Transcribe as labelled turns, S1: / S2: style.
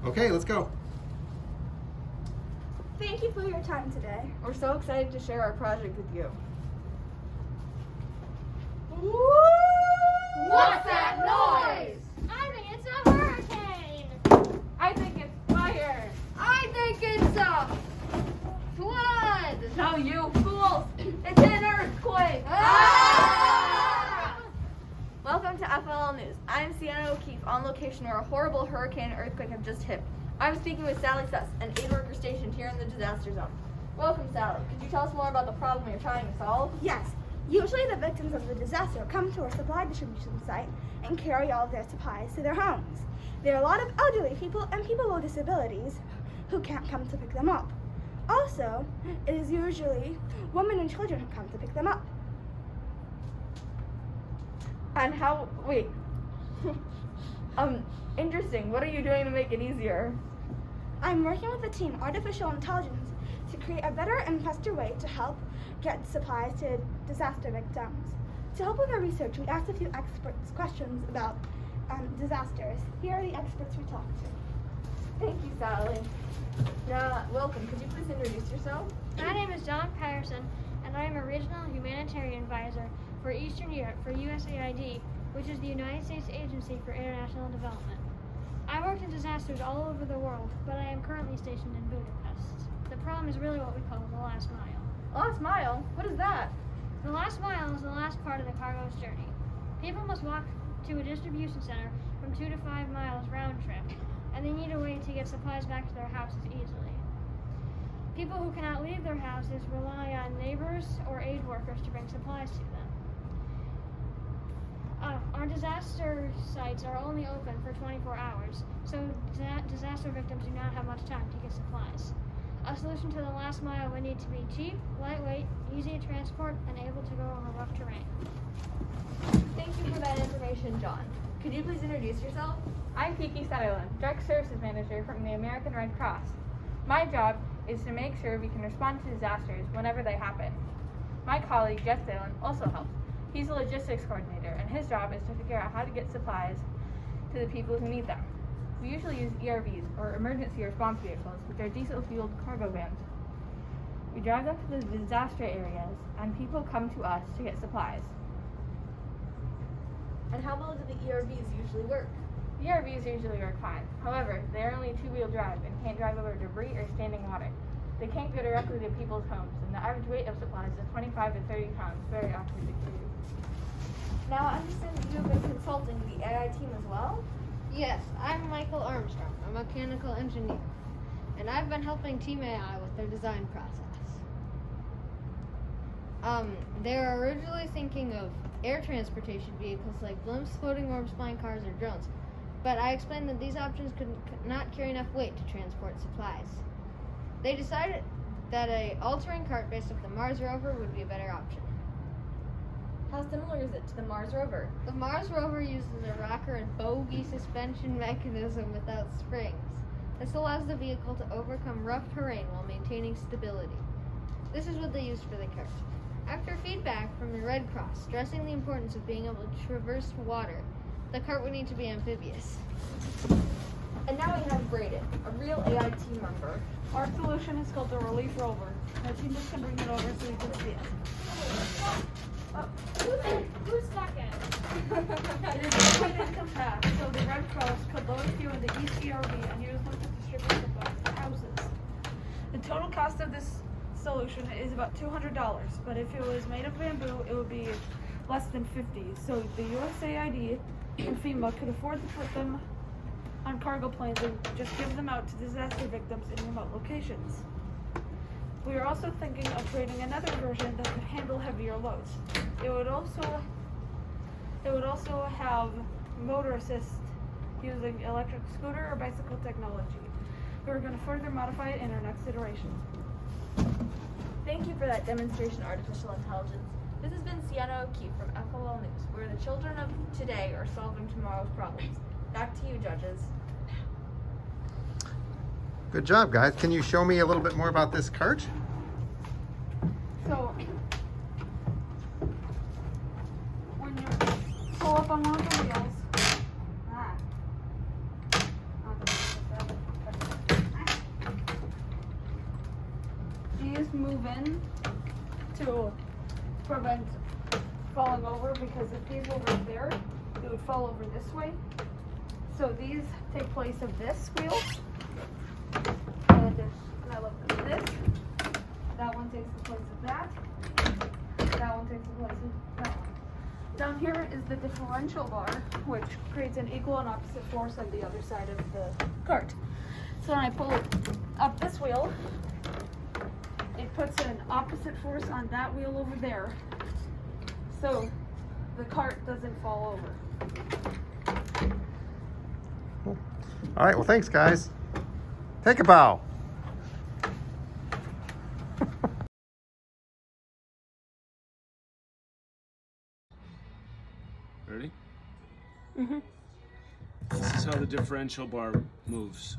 S1: Okay, let's go.
S2: Thank you for your time today.
S3: We're so excited to share our project with you.
S4: What's that noise?
S5: I think it's a hurricane.
S4: I think it's fire.
S6: I think it's a flood.
S4: No, you fools. It's an earthquake.
S3: Welcome to FLL News. I'm Sienna O'Keefe on location where a horrible hurricane and earthquake have just hit. I'm speaking with Sally Suss, an aid worker stationed here in the disaster zone. Welcome, Sally. Could you tell us more about the problem you're trying to solve?
S2: Yes, usually the victims of the disaster come to our supply distribution site and carry all of their supplies to their homes. There are a lot of elderly people and people with disabilities who can't come to pick them up. Also, it is usually women and children who come to pick them up.
S3: And how, wait. Interesting. What are you doing to make it easier?
S2: I'm working with the team Artificial Intelligence to create a better and faster way to help get supplies to disaster victims. To help with our research, we asked a few experts questions about disasters. Here are the experts we talked to.
S3: Thank you, Sally. Now, welcome. Could you please introduce yourself?
S5: My name is John Patterson, and I am a regional humanitarian advisor for Eastern Europe for USAID, which is the United States Agency for International Development. I worked in disasters all over the world, but I am currently stationed in Budapest. The problem is really what we call the last mile.
S3: Last mile? What is that?
S5: The last mile is the last part of the cargo's journey. People must walk to a distribution center from 2 to 5 miles round trip, and they need a way to get supplies back to their houses easily. People who cannot leave their houses rely on neighbors or aid workers to bring supplies to them. Our disaster sites are only open for 24 hours, so disaster victims do not have much time to get supplies. A solution to the last mile would need to be cheap, lightweight, easy to transport, and able to go over rough terrain.
S3: Thank you for that information, John. Could you please introduce yourself?
S4: I'm Kiki Sutherland, Direct Services Manager from the American Red Cross. My job is to make sure we can respond to disasters whenever they happen. My colleague, Jeff Dillon, also helps. He's a logistics coordinator, and his job is to figure out how to get supplies to the people who need them. We usually use ERVs, or emergency response vehicles, which are diesel-fueled cargo vans. We drive them to the disaster areas, and people come to us to get supplies.
S3: And how well do the ERVs usually work?
S4: ERVs usually work fine. However, they are only two-wheel drive and can't drive over debris or standing water. They can't go directly to people's homes, and the average weight of supplies is 25 to 30 pounds, very often exceeded.
S3: Now, I understand that you have been consulting the AI team as well?
S6: Yes, I'm Michael Armstrong, a mechanical engineer, and I've been helping Team AI with their design process. They were originally thinking of air transportation vehicles like blimps, floating orbs, flying cars, or drones, but I explained that these options could not carry enough weight to transport supplies. They decided that a all-terrain cart based off the Mars Rover would be a better option.
S3: How similar is it to the Mars Rover?
S6: The Mars Rover uses a rocker and bogie suspension mechanism without springs. This allows the vehicle to overcome rough terrain while maintaining stability. This is what they used for the cart. After feedback from the Red Cross stressing the importance of being able to traverse water, the cart would need to be amphibious.
S3: And now we have Braden, a real AI team member.
S7: Our solution is called the Relief Rover. Our team just can bring it over so you can see it.
S5: Who's second?
S7: It is liquid and compact, so the Red Cross could load you into each ERV and use them to distribute supplies to houses. The total cost of this solution is about $200, but if it was made of bamboo, it would be less than $50. So the USAID and FEMA could afford to put them on cargo planes and just give them out to disaster victims in remote locations. We are also thinking of creating another version that could handle heavier loads. It would also have motor assist using electric scooter or bicycle technology. We're going to further modify it in our next iteration.
S3: Thank you for that demonstration, artificial intelligence. This has been Sienna O'Keefe from FLL News, where the children of today are solving tomorrow's problems. Back to you, judges.
S1: Good job, guys. Can you show me a little bit more about this cart?
S7: So, when you pull up on one of the wheels, move in to prevent falling over, because if these were right there, it would fall over this way. So these take place of this wheel, and I look at this. That one takes the place of that. That one takes the place of that one. Down here is the differential bar, which creates an equal and opposite force on the other side of the cart. So when I pull up this wheel, it puts an opposite force on that wheel over there, so the cart doesn't fall over.
S1: All right, well, thanks, guys. Take a bow.
S8: Ready? Mm-hmm. This is how the differential bar moves.